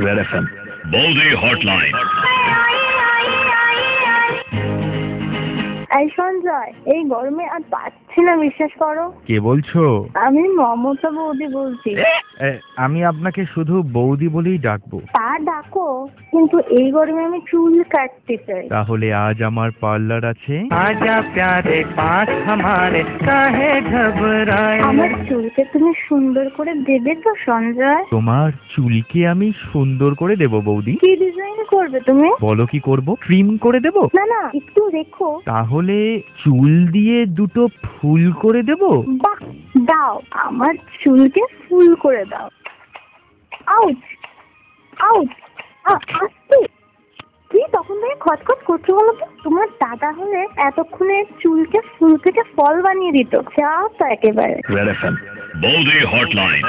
Red FM বৌদি hotline. এই সঞ্জয়, এই গরমে আর পাচ্ছি না, বিশ্বাস করো। কে বলছো? আমি মমতা বৌদি বলছি। আমি আপনাকে শুধু বৌদি বলেই ডাকবো। তা ডাকো, কিন্তু এই গরমে আমি চুল কাটতে চাই। তাহলে আজ আমার পার্লার আছে। আজা প্যারে পাঁচ হামারে কাহে ঘবরায়। আমার চুলকে তুমি সুন্দর করে দেবে তো সঞ্জয়? তোমার চুলকে আমি সুন্দর করে দেব বৌদি। কি ডিজাইন করবে তুমি? বলো কি করব? ট্রিম করে দেব? না না, একটু রেখো। তাহলে চুল দিয়ে দুটো ফুল করে দেব? বাহ, দাও, আমার চুলকে ফুল করে দাও। আউট আউট, আস্তে। কি তখন থেকে খচখচ করছো বলো তো? তোমার দাদা হলে এতক্ষণে চুলকে ফুল থেকে ফল বানিয়ে দিত। চাও তো একেবারে। রেড এফএম বৌদি হটলাইন।